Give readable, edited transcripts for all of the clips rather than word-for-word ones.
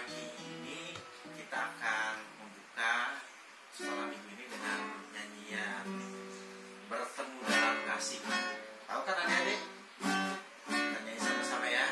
pagi ini kita akan membuka sekolah minggu ini dengan nyanyian Bertemu Dalam Kasih. Tahu kan adik-adik? Kita nyanyi sama-sama ya.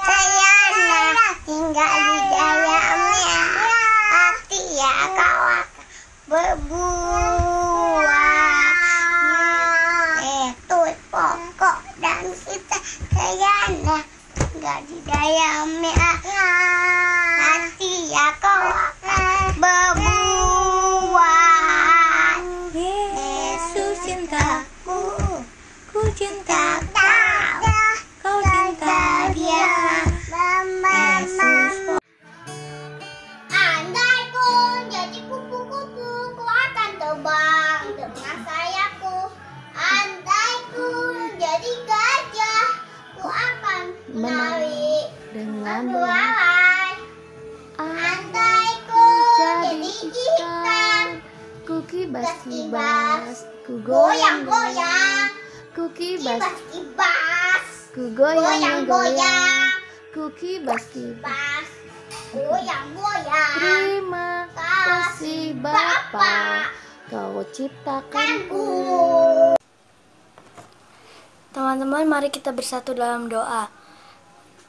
Saya tinggal di dalamnya, hati ya kawan berbuah. Itu pokok dan kita saya tinggal di dalamnya, hati ya kawan berbuah. Yesus cintaku, ku cinta kau cinta dia. Andai ku jadi kupu-kupu, ku akan terbang dengan sayapku. Andai ku jadi gajah, ku akan menari dengan belalai. Andai ku jadi ikan, ku kibas-kibas, ku goyang-goyang, ku kibas-kibas, ku goyang-goyang, ku kibas-kibas. goyang-goyang. Terima kasih Bapa, Kau ciptakanku. Teman-teman, mari kita bersatu dalam doa.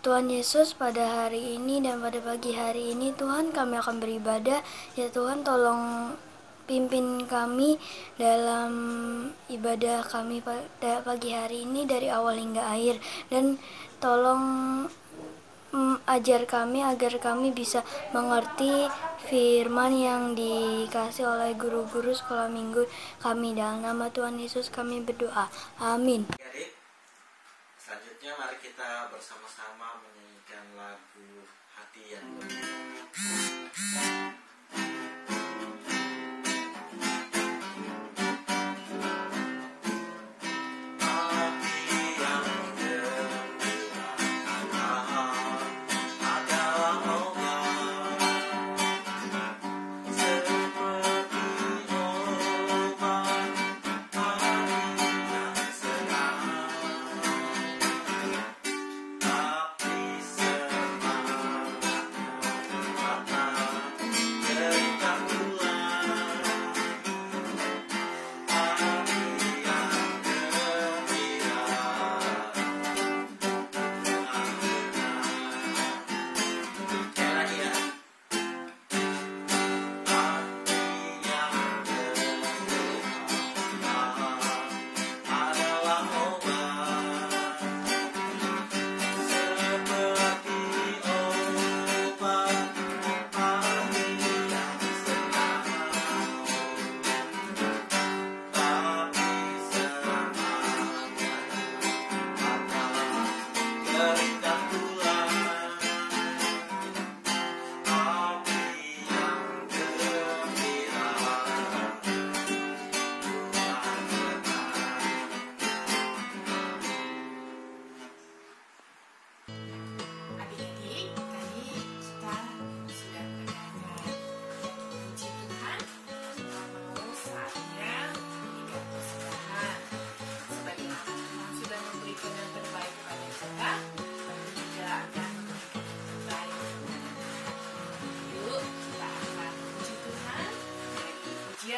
Tuhan Yesus, pada hari ini dan pada pagi hari ini Tuhan kami akan beribadah. Ya Tuhan, tolong pimpin kami dalam ibadah kami pada pagi hari ini dari awal hingga akhir. Dan tolong ajar kami agar kami bisa mengerti firman yang dikasih oleh guru-guru sekolah minggu kami. Dalam nama Tuhan Yesus kami berdoa. Amin. Adik, selanjutnya mari kita bersama-sama menyanyikan lagu Hati yang Gembira.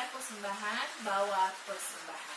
memberikan persembahan, bawa persembahan.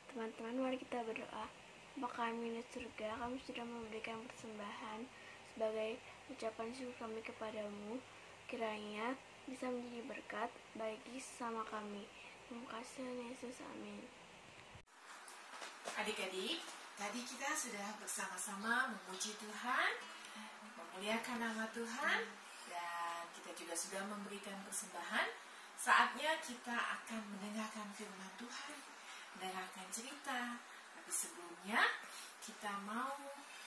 Teman-teman, mari kita berdoa. Bapa kami di surga, kami sudah memberikan persembahan sebagai ucapan syukur kami kepadamu. Kiranya bisa menjadi berkat bagi sesama kami. Terima kasih Yesus, amin. Adik-adik, tadi kita sudah bersama-sama memuji Tuhan, memuliakan nama Tuhan, dan kita juga sudah memberikan persembahan. Saatnya kita akan mendengarkan firman Tuhan, mendengarkan cerita. Tapi sebelumnya kita mau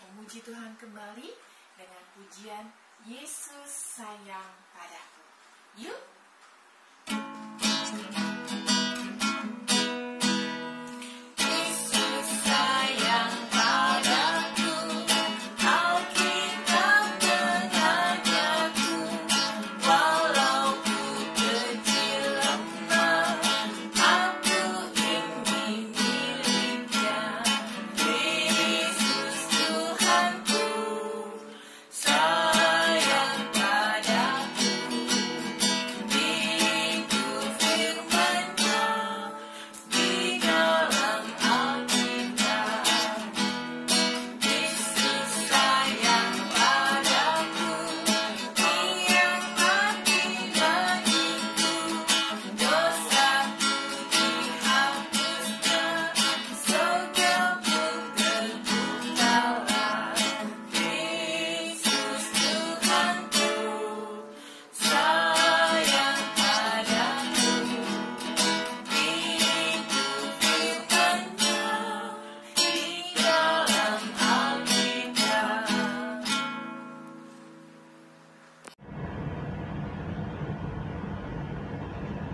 memuji Tuhan kembali dengan pujian Yesus sayang padaku. Yuk!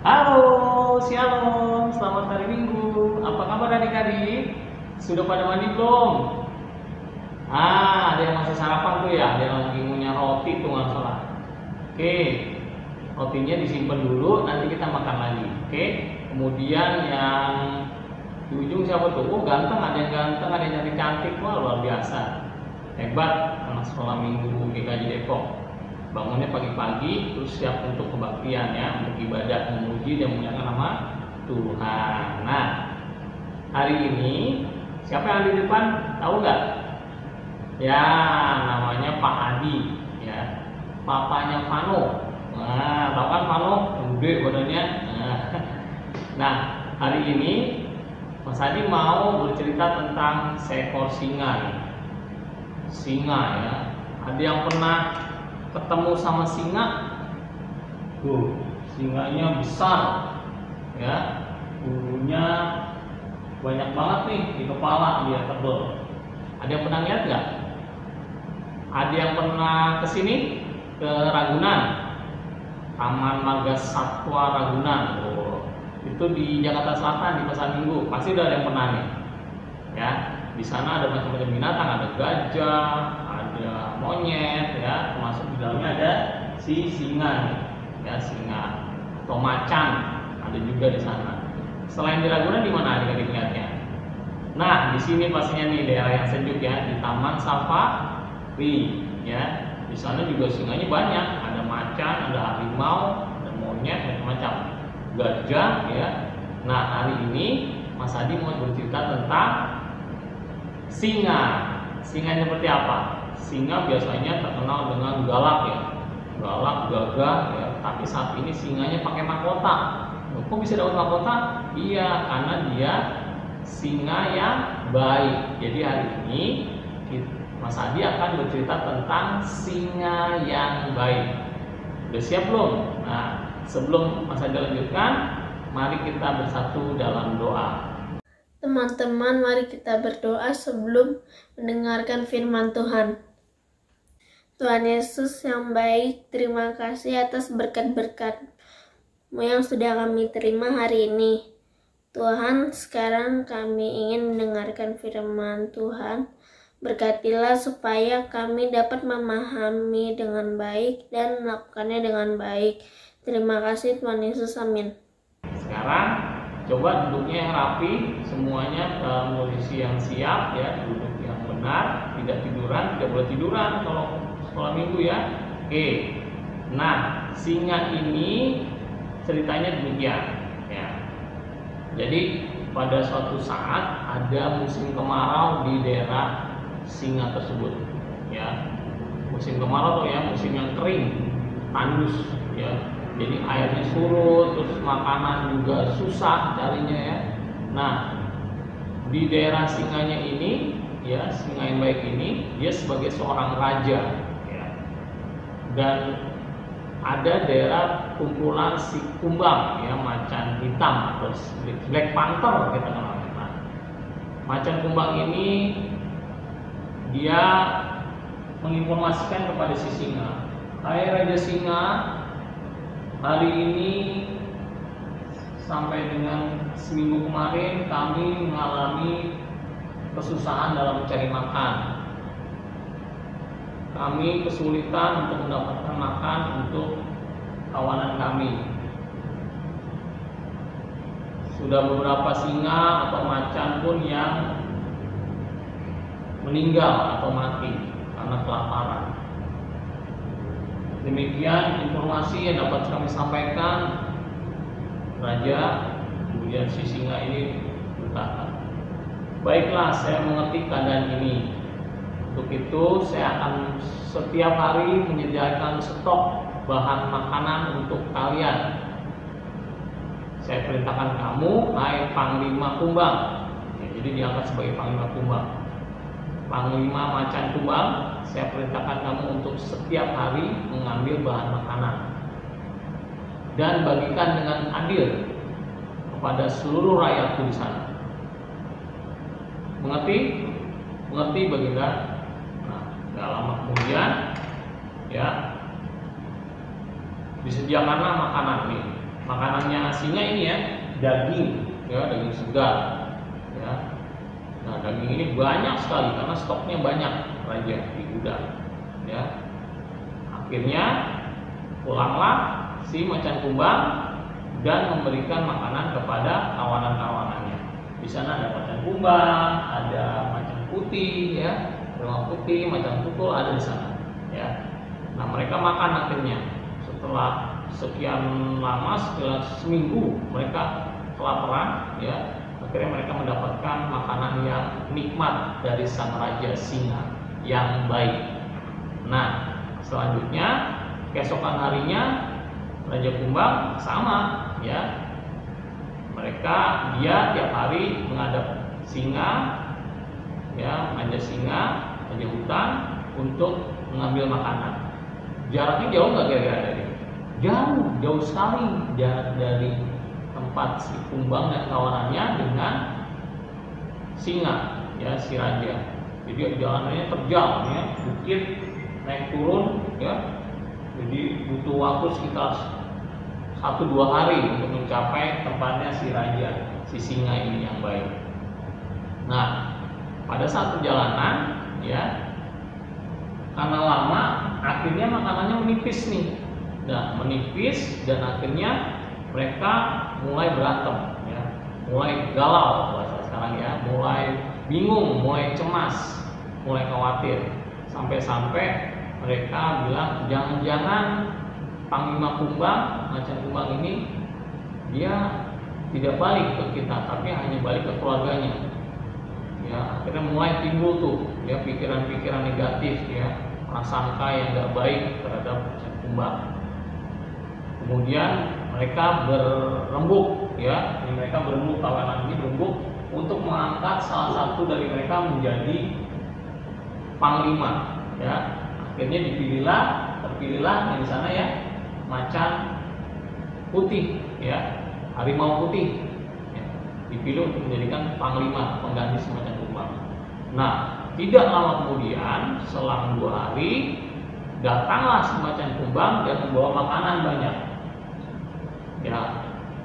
Halo, shalom, selamat hari Minggu. Apa kabar adik-adik? Sudah pada mandi belum? Ada yang masih sarapan tuh ya, ada yang lagi ngunyah roti tuh nggak salah. Oke, rotinya disimpan dulu, nanti kita makan lagi. Oke, kemudian yang di ujung siapa tuh? Oh ganteng, ada yang ganteng, ada yang cantik, wah luar biasa. Hebat, anak sekolah minggu GKJ Depok. Bangunnya pagi-pagi, terus siap untuk kebaktian ya, untuk ibadah, memuji dan memuliakan nama Tuhan. Nah, hari ini siapa yang di depan? Tahu nggak? Ya, namanya Pak Adi, ya, papanya Vano. Nah, tahu kan Vano? Gede badannya. Nah, hari ini Mas Adi mau bercerita tentang seekor singa nih. Singa ya. Ada yang pernah ketemu sama singa? Tuh, singanya besar ya, bulunya banyak banget nih di kepala, dia tebel. Ada yang pernah lihat nggak? Ada yang pernah kesini ke Ragunan, Taman Marga Satwa Ragunan? Oh, itu di Jakarta Selatan di Pasar Minggu, pasti udah ada yang pernah nih ya. Di sana ada macam-macam binatang, ada gajah, ada ada monyet ya, termasuk di dalamnya ada si singa nih, ya singa atau macan ada juga di sana. Selain di Ragunan di mana adik-adik lihatnya? Nah, di sini pastinya nih daerah yang sejuk ya, di Taman Safari ya. Di sana juga singanya banyak, ada macan, ada harimau, ada monyet, macam-macam, gajah ya. Nah, hari ini Mas Adi mau bercerita tentang singa. Singa seperti apa? Singa biasanya terkenal dengan galak ya, galak, gagah ya. Tapi saat ini singanya pakai mahkota. Kok bisa dapat mahkota? Iya, karena dia singa yang baik. Jadi hari ini Mas Adi akan bercerita tentang singa yang baik. Udah siap belum? Nah, sebelum Mas Adi lanjutkan, mari kita bersatu dalam doa. Teman-teman, mari kita berdoa sebelum mendengarkan firman Tuhan. Tuhan Yesus yang baik, terima kasih atas berkat-berkat-Mu yang sudah kami terima hari ini. Tuhan, sekarang kami ingin mendengarkan firman Tuhan. Berkatilah supaya kami dapat memahami dengan baik dan melakukannya dengan baik. Terima kasih Tuhan Yesus, amin. Sekarang coba duduknya yang rapi, semuanya dalam posisi yang siap ya, duduk yang benar, tidak tiduran, tidak boleh tiduran kalau sekolah minggu ya. Oke. Nah, singa ini ceritanya demikian ya. Jadi pada suatu saat ada musim kemarau di daerah singa tersebut ya. Musim kemarau tuh ya, musim yang kering, tandus ya. Jadi airnya surut, terus makanan juga susah carinya ya. Nah, di daerah singanya ini ya, singa yang baik ini dia sebagai seorang raja ya. Dan ada daerah kumpulan si kumbang ya, macan hitam, terus Black Panther kita kenal. Nah, macan kumbang ini dia menginformasikan kepada si singa, "Hai Raja Singa, hari ini sampai dengan seminggu kemarin kami mengalami kesusahan dalam mencari makan. Kami kesulitan untuk mendapatkan makan untuk kawanan kami. Sudah beberapa singa atau macan pun yang meninggal atau mati karena kelaparan. Demikian informasi yang dapat kami sampaikan, Raja." Kemudian si singa ini berkata, "Baiklah, saya mengerti keadaan ini. Untuk itu saya akan setiap hari menyediakan stok bahan makanan untuk kalian. Saya perintahkan kamu, hai Panglima Kumbang." Ya, jadi diangkat sebagai Panglima Kumbang. "Panglima macan kumbang, saya perintahkan kamu untuk setiap hari mengambil bahan makanan dan bagikan dengan adil kepada seluruh rakyatku di sana. Mengerti? Mengerti, Baginda?" Nah, gak lama kemudian ya disediakanlah makanan nih. Makanannya singa ini ya, daging ya, daging segar ya. Nah, daging ini banyak sekali karena stoknya banyak raja di gudang ya. Akhirnya pulanglah si macan kumbang dan memberikan makanan kepada kawanan-kawanannya. Di sana ada macan kumbang, ada macan putih ya, beruang putih, macan tutul ada di sana ya. Nah, mereka makan akhirnya. Setelah sekian lama, setelah seminggu mereka kelaparan ya. Akhirnya mereka mendapatkan makanan yang nikmat dari sang raja singa yang baik. Nah, selanjutnya keesokan harinya Raja Kumbang sama ya. Dia tiap hari menghadap singa ya, raja singa, raja hutan untuk mengambil makanan. Jaraknya jauh nggak kira-kira dari? Jauh sekali dari tempat si kumbang dan kawanannya dengan singa ya, si raja. Jadi jalanannya terjal ya, bukit naik turun ya. Jadi butuh waktu sekitar 1-2 hari untuk mencapai tempatnya si raja, si singa ini yang baik. Nah, pada saat perjalanan ya, karena lama akhirnya makanannya menipis nih. Nah, menipis dan akhirnya mereka mulai berantem ya, mulai galau bahasa sekarang ya, mulai bingung, mulai cemas, mulai khawatir, sampai-sampai mereka bilang jangan-jangan Panglima Kumbang, Macan Kumbang ini dia tidak balik ke kita, tapi hanya balik ke keluarganya. Ya, akhirnya mulai timbul tuh ya pikiran-pikiran negatif ya, prasangka yang tidak baik terhadap Macan Kumbang. Kemudian mereka berembuk ya, mereka berembuk, kawanan ini berembuk untuk mengangkat salah satu dari mereka menjadi panglima ya. Akhirnya terpilihlah yang di sana ya Macan Putih ya, harimau putih ya, dipilih untuk menjadikan panglima pengganti si Macan Kumbang. Nah, tidak lama kemudian selang 2 hari datanglah si Macan Kumbang dan membawa makanan banyak ya.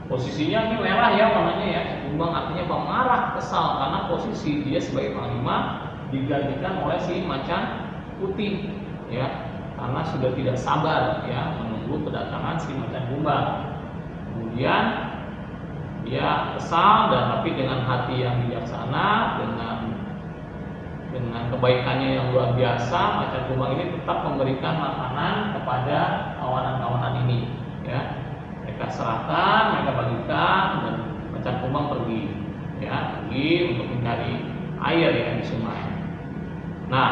Posisinya ini merah ya warnanya ya, Kumbang artinya pemarah, kesal karena posisi dia sebagai panglima digantikan oleh si Macan Putih ya, karena sudah tidak sabar ya menunggu kedatangan si Macan Kumbang. Kemudian dia kesal dan tapi dengan hati yang bijaksana, dengan kebaikannya yang luar biasa, Macan Kumbang ini tetap memberikan makanan kepada kawanan-kawanan ini ya. Mereka serahkan, mereka bagikan, dan Macan Kumbang pergi ya, pergi untuk mencari air ya di sungai. Nah,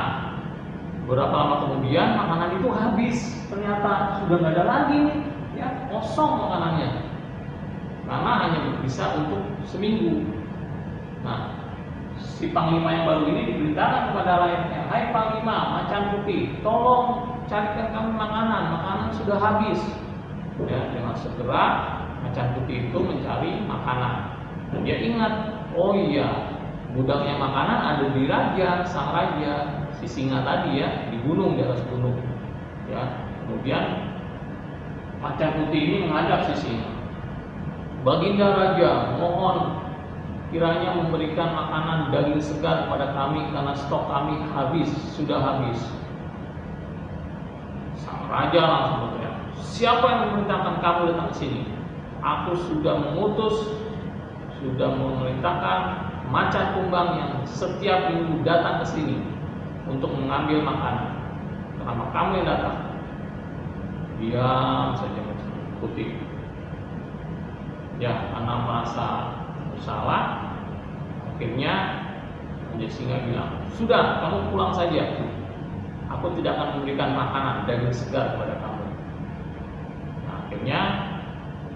beberapa lama kemudian makanan itu habis, ternyata sudah nggak ada lagi nih ya, kosong makanannya karena hanya bisa untuk seminggu. Nah, si panglima yang baru ini diberitakan kepada rakyatnya, hai Panglima Macan Putih, tolong carikan kami makanan sudah habis ya. Dengan segera Macan Putih itu mencari makanan dan dia ingat, oh iya, gudangnya makanan ada di sang raja, si singa tadi ya, di gunung, di atas gunung ya. Kemudian Macan Putih ini menghadap si singa, Baginda Raja, mohon kiranya memberikan makanan daging segar kepada kami karena stok kami sudah habis. Sang raja langsung berkata, siapa yang memerintahkan kamu datang ke sini? Aku sudah memerintahkan Macan Kumbang yang setiap minggu datang ke sini untuk mengambil makanan. Kenapa kamu yang datang? Diam saja Macan Putih. Ya, karena merasa bersalah, akhirnya Raja Singa bilang, sudah, kamu pulang saja. Aku tidak akan memberikan makanan daging segar kepada kamu. Nah, akhirnya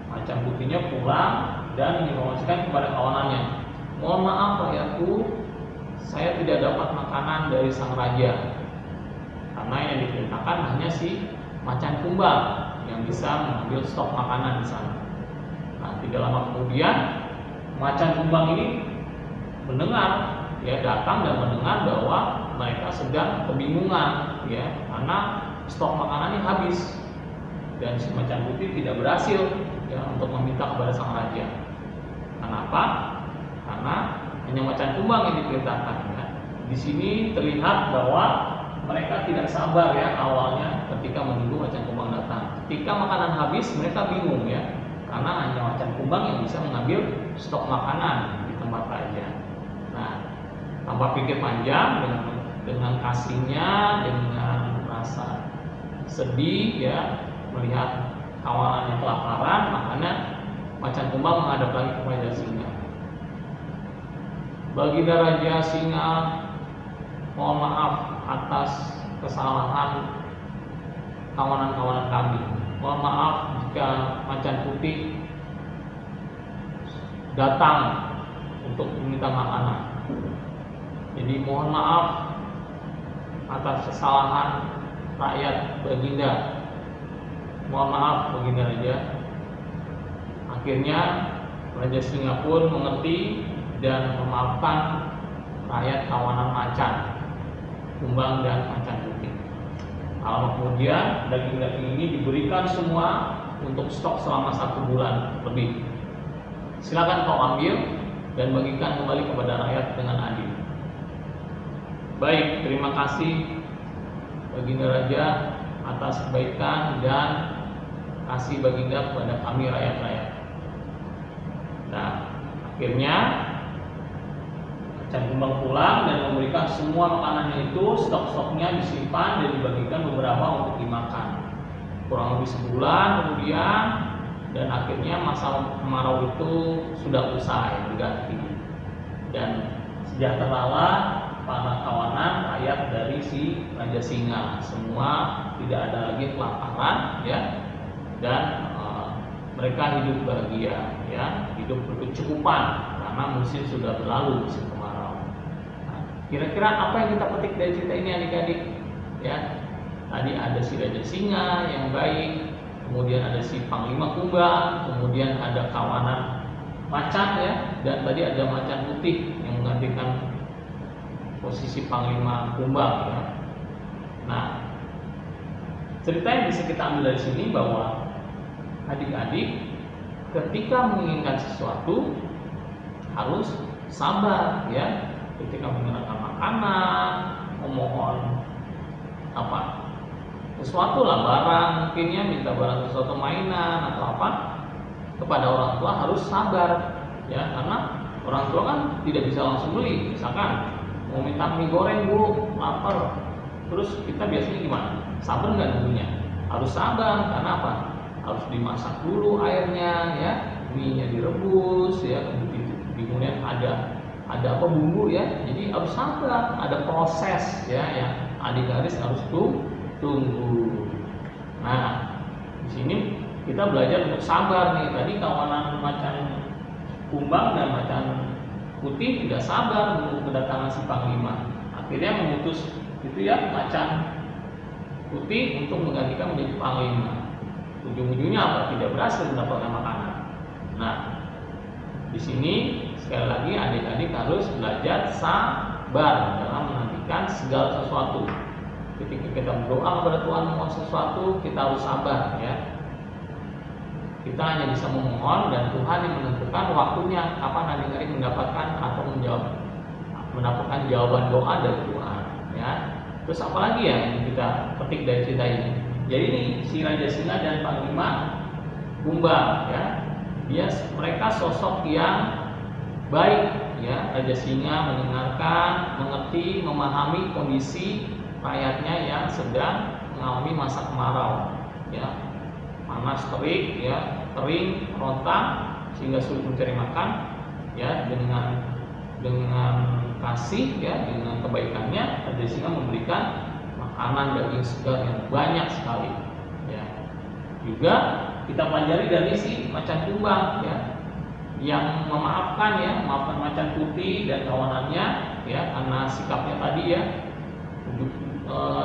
Macan Putihnya pulang dan menginformasikan kepada kawanannya, mohon maaf rakyatku, saya tidak dapat makanan dari sang raja karena yang diperintahkan hanya si Macan Kumbang yang bisa mengambil stok makanan di sana. Nah, tidak lama kemudian Macan Kumbang ini mendengar ya, datang dan mendengar bahwa mereka sedang kebingungan ya, karena stok makanannya habis dan si Macan Putih tidak berhasil ya untuk meminta kepada sang raja. Kenapa? Karena hanya Macan Kumbang yang diperintahkan ya. Di sini terlihat bahwa mereka tidak sabar ya awalnya ketika menunggu Macan Kumbang datang. Ketika makanan habis mereka bingung ya, karena hanya Macan Kumbang yang bisa mengambil stok makanan di tempat raja. Nah, tanpa pikir panjang, dengan kasihnya, dengan rasa sedih ya melihat kawanannya kelaparan, makanya Macan Kumbang menghadap lagi ke Raja Singa. Baginda Raja Singa, mohon maaf atas kesalahan kawanan-kawanan kami. Mohon maaf jika Macan Putih datang untuk meminta makanan. Jadi mohon maaf atas kesalahan rakyat Baginda. Mohon maaf Baginda Raja. Akhirnya Raja Singa pun mengerti dan memaafkan rakyat kawanan Macan Kumbang dan Macan Putih. Lama kemudian daging-daging ini diberikan semua untuk stok selama 1 bulan lebih. Silakan kau ambil dan bagikan kembali kepada rakyat dengan adil. Baik, terima kasih Baginda Raja atas kebaikan dan kasih Baginda kepada kami rakyat-rakyat. Nah, akhirnya Macan Kumbang pulang dan memberikan semua makanannya itu, stok-stoknya disimpan dan dibagikan beberapa untuk dimakan. Kurang lebih sebulan kemudian, dan akhirnya masa kemarau itu sudah usai, berganti. Dan sejahteralah para kawanan rakyat dari si Raja Singa. Semua tidak ada lagi kelaparan, ya, dan mereka hidup bahagia, ya, hidup berkecukupan karena musim sudah berlalu, musim kemarau. Nah, kira-kira apa yang kita petik dari cerita ini adik-adik? Ya, tadi ada si Raja Singa yang baik, kemudian ada si Panglima Kumbang, kemudian ada kawanan macan, ya, dan tadi ada macan putih yang menggantikan posisi Panglima Kumbang, ya. Nah, cerita yang bisa kita ambil dari sini bahwa adik-adik ketika menginginkan sesuatu harus sabar, ya. Ketika menginginkan makanan, memohon apa sesuatu lah, barang mungkinnya, minta barang sesuatu, mainan atau apa, kepada orang tua harus sabar, ya, karena orang tua kan tidak bisa langsung beli. Misalkan mau minta mie goreng, Bu, lapar, terus kita biasanya gimana? Sabar nggak nunggunya? Harus sabar, karena apa? Harus dimasak dulu airnya, ya, mie-nya direbus, ya, kemudian ada apa, bumbu, ya, jadi harus sabar, ada proses, ya, yang adik-adik harus tunggu. Nah, di sini kita belajar untuk sabar nih. Tadi kawanan Macan Kumbang dan Macan Putih tidak sabar menunggu kedatangan si Panglima. Akhirnya mengutus itu, ya, Macan Putih untuk menggantikan menjadi Panglima. Ujung-ujungnya apa? Tidak berhasil mendapatkan makanan. Nah, di sini sekali lagi adik-adik harus belajar sabar dalam menantikan segala sesuatu. Ketika kita berdoa kepada Tuhan memohon sesuatu, kita harus sabar, ya. Kita hanya bisa memohon dan Tuhan yang menentukan waktunya kapan adik-adik mendapatkan atau mendapatkan jawaban doa dari Tuhan, ya. Terus apa lagi ya yang kita petik dari cerita ini? Jadi ini si Raja Singa dan Panglima Kumbang, ya, mereka sosok yang baik, ya. Raja Singa mendengarkan, mengerti, memahami kondisi rakyatnya yang sedang mengalami masa kemarau, ya, panas terik, ya, kering, rontang sehingga sulit mencari makan, ya. Dengan kasih, ya, dengan kebaikannya Raja Singa memberikan makanan daging segar yang banyak sekali, ya. Juga kita pelajari dari si Macan Kumbang, ya, yang memaafkan, ya, memaafkan Macan Putih dan kawanannya, ya, karena sikapnya tadi, ya,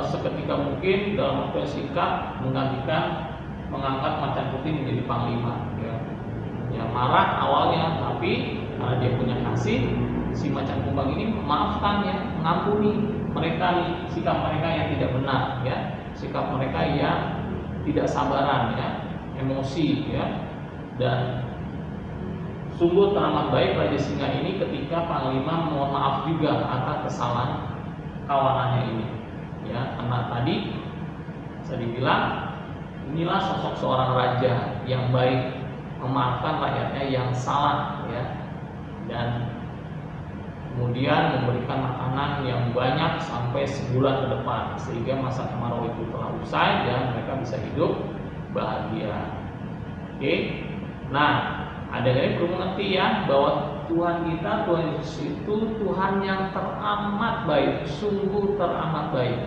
seketika mungkin dalam waktu yang singkat mengangkat Macan Putih menjadi Panglima, ya. Ya, marah awalnya, tapi karena dia punya kasih, si Macan Kumbang ini memaafkan, ya, mengampuni mereka nih, sikap mereka yang tidak benar, ya, sikap mereka yang tidak sabaran, ya, emosi, ya. Dan sungguh teramat baik Raja Singa ini ketika Panglima mohon maaf juga atas kesalahan kawanannya ini, ya, karena tadi saya dibilang inilah sosok seorang raja yang baik, memaafkan rakyatnya yang salah, ya, dan kemudian memberikan makanan yang banyak sampai sebulan ke depan sehingga masa kemarau itu telah usai dan mereka bisa hidup bahagia. Oke, nah adik-adik perlu mengerti, ya, bahwa Tuhan kita, Tuhan Yesus itu Tuhan yang teramat baik, sungguh teramat baik.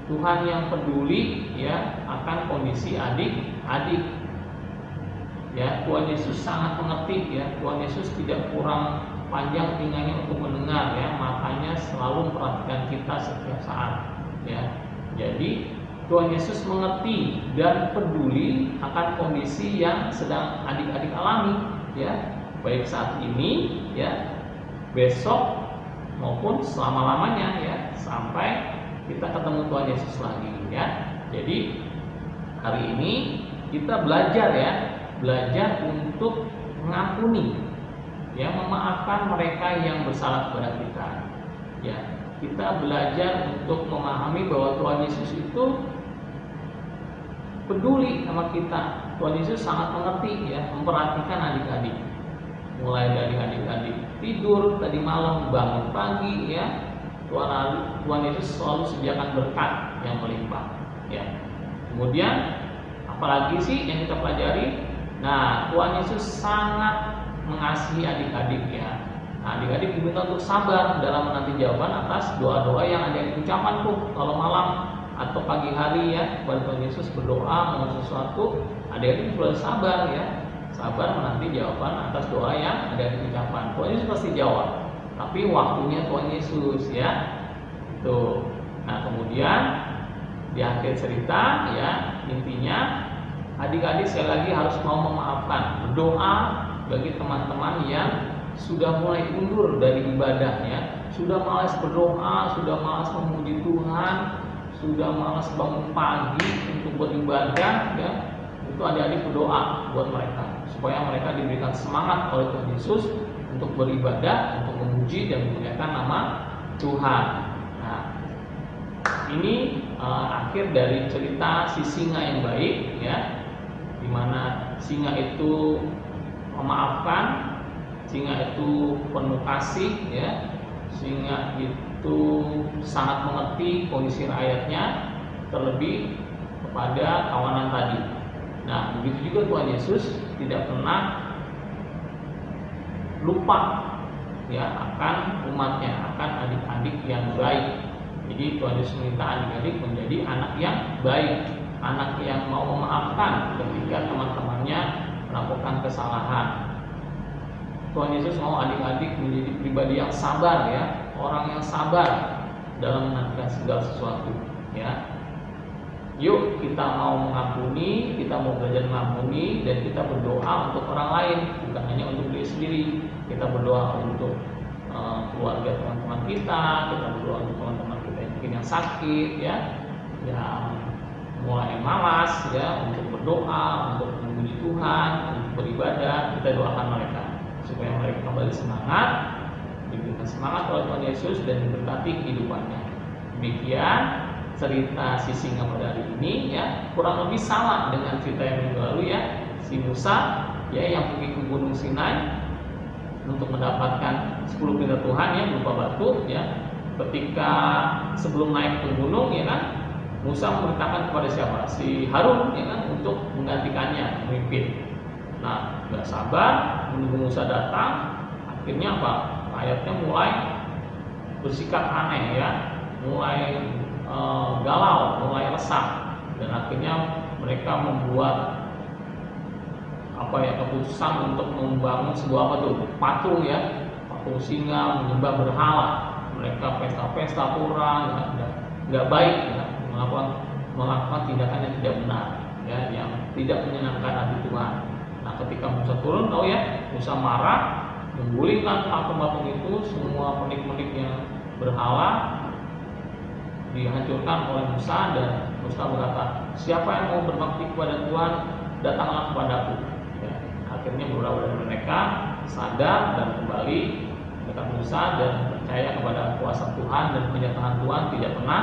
Tuhan yang peduli, ya, akan kondisi adik-adik. Ya, Tuhan Yesus sangat mengerti, ya. Tuhan Yesus tidak kurang panjang telinganya untuk mendengar, ya, matanya selalu memperhatikan kita setiap saat, ya. Jadi Tuhan Yesus mengerti dan peduli akan kondisi yang sedang adik-adik alami, ya, baik saat ini, ya, besok maupun selama-lamanya, ya, sampai kita ketemu Tuhan Yesus lagi, ya. Jadi hari ini kita belajar, ya, belajar untuk mengampuni, ya, memaafkan mereka yang bersalah kepada kita, ya. kita belajar untuk memahami bahwa Tuhan Yesus itu peduli sama kita. Tuhan Yesus sangat mengerti ya, memperhatikan adik-adik. Mulai dari adik-adik tidur tadi malam, bangun pagi ya. Tuhan Yesus selalu sediakan berkat yang melimpah ya. Kemudian apalagi sih yang kita pelajari? Nah, Tuhan Yesus sangat mengasihi adik-adik ya. Nah, adik-adik diminta untuk sabar dalam menanti jawaban atas doa-doa yang ada ucapan tuh kalau malam atau pagi hari ya, kepada Tuhan Yesus berdoa mau sesuatu, adik-adik perlu sabar ya, sabar menanti jawaban atas doa yang ada di ucapan. Tuhan Yesus pasti jawab, tapi waktunya Tuhan Yesus ya. Tuh. Nah, kemudian di akhir cerita ya, intinya adik-adik sekali lagi harus mau memaafkan, berdoa bagi teman-teman yang sudah mulai undur dari ibadahnya, sudah malas berdoa, sudah malas memuji Tuhan, sudah malas bangun pagi untuk beribadah ya. Itu adik-adik berdoa buat mereka supaya mereka diberikan semangat oleh Tuhan Yesus untuk beribadah, untuk memuji dan memuliakan nama Tuhan. Nah, ini akhir dari cerita si singa yang baik ya, dimana singa itu memaafkan, singa itu penuh kasih ya, singa itu sangat mengerti kondisi rakyatnya, terlebih kepada kawanan tadi. Nah, begitu juga Tuhan Yesus tidak pernah lupa ya akan umatnya, akan adik-adik yang baik. Jadi Tuhan Yesus minta adik-adik menjadi anak yang baik, anak yang mau memaafkan ketika teman-temannya melakukan kesalahan. Tuhan Yesus mau adik-adik menjadi pribadi yang sabar ya, orang yang sabar dalam menantikan segala sesuatu ya. Yuk kita mau mengampuni, kita mau belajar mengampuni, dan kita berdoa untuk orang lain, bukan hanya untuk diri sendiri. Kita berdoa untuk keluarga teman-teman kita berdoa untuk teman-teman kita yang mungkin yang sakit ya, yang mulai malas ya, untuk berdoa, untuk memuji Tuhan, untuk beribadah. Kita doakan mereka supaya mereka kembali semangat, diberikan semangat oleh Tuhan Yesus dan diberkati kehidupannya. Demikian cerita si singa pada hari ini ya, kurang lebih sama dengan cerita yang minggu lalu ya, si Musa ya yang pergi ke Gunung Sinai untuk mendapatkan 10 perintah Tuhan ya berupa batu ya. Ketika sebelum naik ke gunung ya kan, Musa memerintahkan kepada siapa? Si Harun ya kan, untuk menggantikannya memimpin. Nah, gak sabar menunggu Musa datang, akhirnya apa? Rakyatnya mulai bersikap aneh ya, mulai galau, mulai resah, dan akhirnya mereka membuat keputusan untuk membangun sebuah patung ya, patung singa, menyembah berhala. Mereka pesta-pesta kurang, nggak baik ya, melakukan tindakan yang tidak benar ya, yang tidak menyenangkan hati Tuhan. Nah, ketika Musa turun, tahu ya, Musa marah, menggulingkan patung-patung itu, semua penik-penik yang berhala dihancurkan oleh Musa, dan Musa berkata, siapa yang mau berbakti kepada Tuhan, datanglah kepadaku ya. Akhirnya beberapa dari mereka sadar dan kembali dekat Musa dan percaya kepada kuasa Tuhan, dan penyertaan Tuhan tidak pernah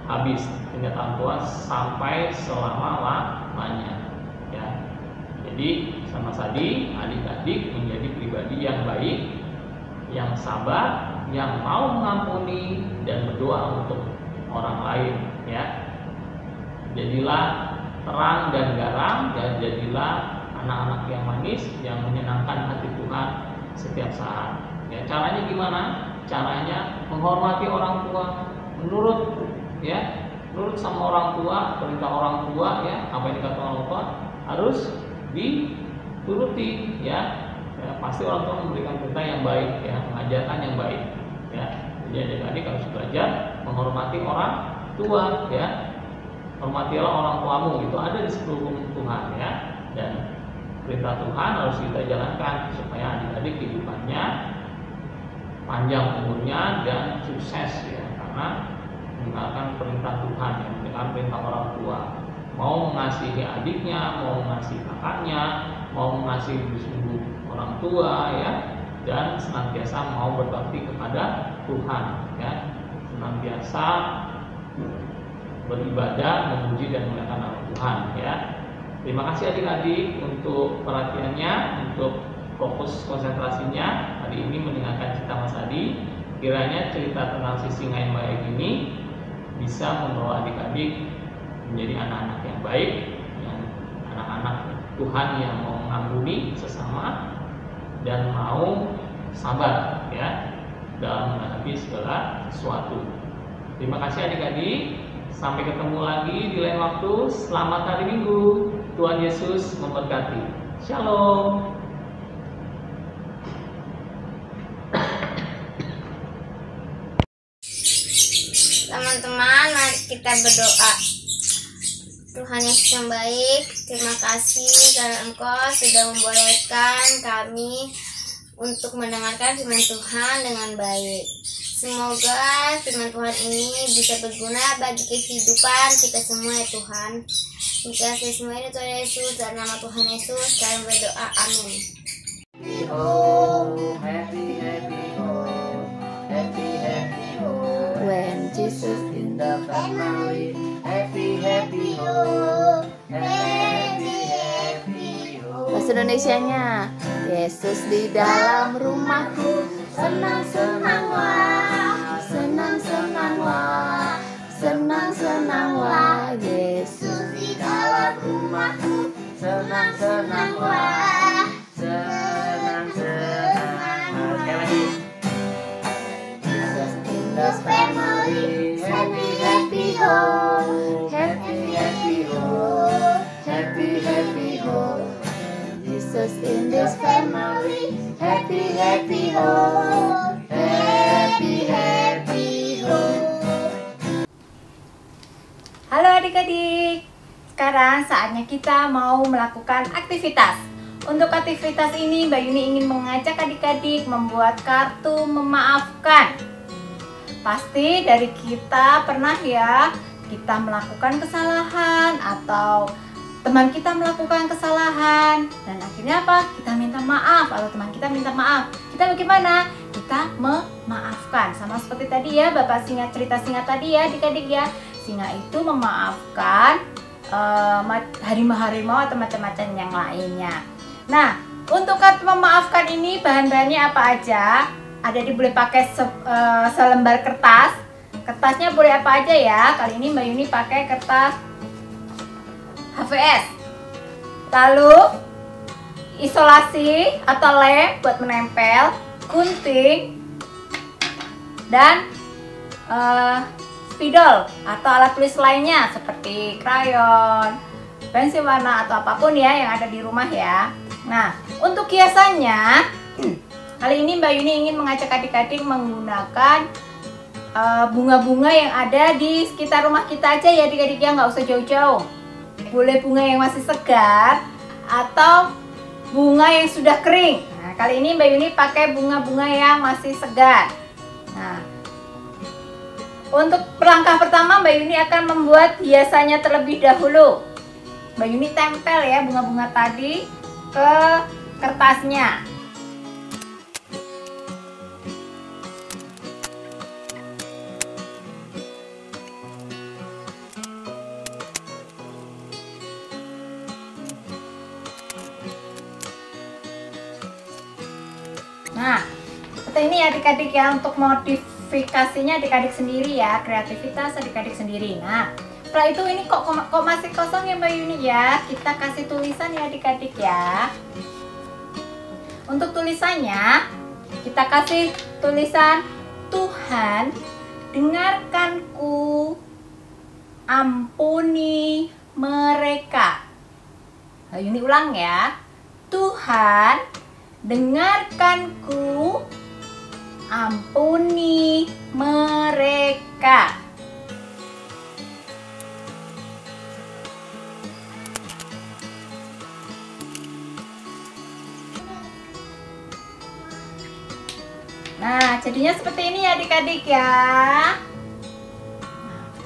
habis, penyertaan Tuhan sampai selama-lamanya ya. Jadi sama tadi, adik-adik menjadi pribadi yang baik, yang sabar, yang mau mengampuni dan berdoa untuk orang lain ya. Jadilah terang dan garam, dan jadilah anak-anak yang manis yang menyenangkan hati Tuhan setiap saat ya. Caranya gimana? Caranya menghormati orang tua, menurut ya, nurut sama orang tua, perintah orang tua ya, apa yang dikatakan orang tua harus dituruti ya. Ya, pasti orang tua memberikan perintah yang baik ya, mengajarkan yang baik ya. Jadi adik-adik harus belajar menghormati orang tua ya. Hormatilah orang tuamu, itu ada di 10 hukum Tuhan ya. Dan perintah Tuhan harus kita jalankan supaya adik-adik kehidupannya panjang umurnya dan sukses ya, karena mendengarkan perintah Tuhan, yang mendengarkan perintah orang tua, mau mengasihi adiknya, mau mengasihi kakaknya, mau mengasihi sungguh orang tua ya, dan senantiasa mau berbakti kepada Tuhan. ya, senantiasa beribadah, memuji dan memuliakan nama Tuhan ya. Terima kasih adik-adik untuk perhatiannya, untuk fokus konsentrasinya hari ini mendengarkan cerita Mas Adi. Kiranya cerita tentang si singa yang baik ini bisa membawa adik-adik menjadi anak-anak yang baik, yang anak-anak Tuhan yang mau mengampuni sesama dan mau sabar ya dalam menghadapi segala sesuatu. Terima kasih adik-adik. Sampai ketemu lagi di lain waktu. Selamat hari Minggu. Tuhan Yesus memberkati. Shalom. Teman-teman, mari kita berdoa. Tuhan Yesus yang baik, terima kasih karena Engkau sudah membolehkan kami untuk mendengarkan firman Tuhan dengan baik. Semoga firman Tuhan ini bisa berguna bagi kehidupan kita semua ya Tuhan. Terima kasih semua ini Tuhan Yesus, dalam nama Tuhan Yesus kami berdoa, amin. Oh, happy, happy, oh, happy, happy, oh, when Jesus in the family, happy, happy, oh, happy, happy, oh. Bahasa Indonesianya, Yesus di dalam rumahku, senang, senang, wah, senang, senang, wah, senang, senang, wah, Yesus di dalam rumahku, senang, senang, wah, senang, senang, wah. Sekali lagi. Jesus in the family, happy, happy, ho, happy, happy, ho, happy, happy, ho. Jesus in this family, happy, happy, ho, happy, happy, ho. Halo adik-adik, sekarang saatnya kita mau melakukan aktivitas. Untuk aktivitas ini, Mbak Yuni ingin mengajak adik-adik membuat kartu memaafkan. Pasti dari kita pernah ya, kita melakukan kesalahan atau teman kita melakukan kesalahan dan akhirnya apa? Kita minta maaf atau teman kita minta maaf. Kita bagaimana? Kita memaafkan. Sama seperti tadi ya, Bapak singa cerita singa tadi ya, adik-adik ya. Singa itu memaafkan harimau-harimau atau macam-macam yang lainnya. Nah, untuk kartu memaafkan ini bahan-bahannya apa aja? Ada boleh pakai selembar kertas. Kertasnya boleh apa aja ya? Kali ini Mbak Yuni pakai kertas HVS. Lalu isolasi atau lem buat menempel, gunting, dan spidol atau alat tulis lainnya seperti krayon, pensil warna atau apapun ya yang ada di rumah ya. Nah, untuk hiasannya kali ini Mbak Yuni ingin mengajak adik-adik menggunakan bunga-bunga yang ada di sekitar rumah kita aja ya adik-adik ya, nggak usah jauh-jauh. Boleh bunga yang masih segar atau bunga yang sudah kering. Nah, kali ini Mbak Yuni pakai bunga-bunga yang masih segar. Nah, untuk langkah pertama Mbak Yuni akan membuat hiasannya terlebih dahulu. Mbak Yuni tempel ya bunga-bunga tadi ke kertasnya. Nah, seperti ini adik-adik ya, untuk modifikasinya adik-adik sendiri ya, kreativitas adik-adik sendiri. Nah, setelah itu ini kok masih kosong ya Mbak Yuni ya, kita kasih tulisan ya adik-adik ya. Untuk tulisannya kita kasih tulisan, Tuhan dengarkanku, ampuni mereka. Mbak Yuni ulang ya, Tuhan dengarkanku, ampuni mereka. Nah, jadinya seperti ini ya adik-adik ya.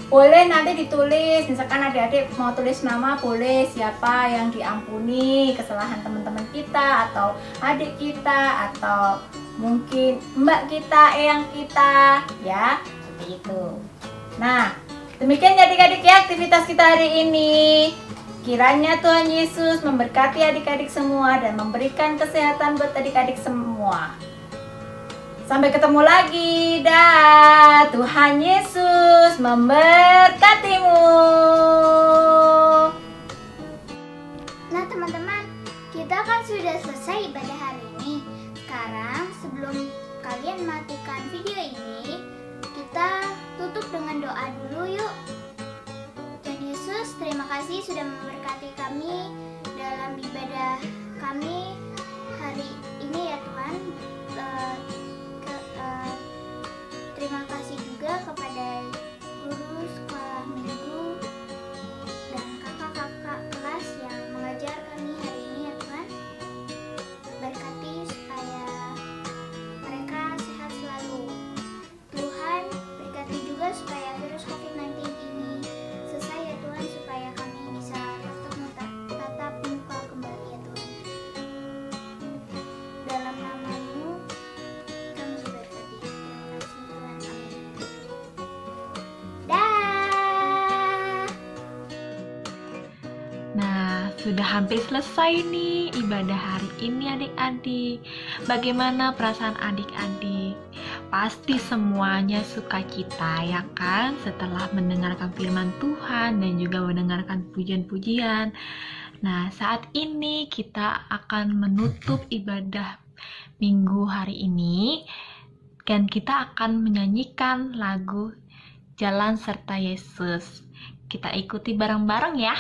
boleh nanti ditulis, misalkan adik-adik mau tulis nama, boleh siapa yang diampuni kesalahan teman-teman kita atau adik kita atau mungkin mbak kita, eyang kita, ya seperti itu. Nah, demikian ya adik-adik ya aktivitas kita hari ini. Kiranya Tuhan Yesus memberkati adik-adik semua dan memberikan kesehatan buat adik-adik semua. Sampai ketemu lagi. Dah, Tuhan Yesus memberkatimu. Nah teman-teman, kita kan sudah selesai ibadah hari ini. Sekarang sebelum kalian matikan video ini, kita tutup dengan doa dulu yuk. Tuhan Yesus, terima kasih sudah memberkati kami dalam ibadah kami hari ini ya Tuhan. Terima kasih juga kepada guru sekolah minggu dan kakak-kakak kelas yang mengajar kami hari ini ya Tuhan. Berkati supaya mereka sehat selalu. Tuhan berkati juga supaya virus COVID-19 ini selesai ya Tuhan, supaya kami bisa tatap muka kembali ya Tuhan. Dalam nama-Mu kami berkati. Terima kasih Tuhan. Amin. Dah. Nah, sudah hampir selesai nih ibadah hari ini adik-adik. Bagaimana perasaan adik-adik? Pasti semuanya sukacita ya kan? Setelah mendengarkan firman Tuhan dan juga mendengarkan pujian-pujian. Nah, saat ini kita akan menutup ibadah minggu hari ini. Dan kita akan menyanyikan lagu Jalan Serta Yesus. Kita ikuti bareng-bareng ya.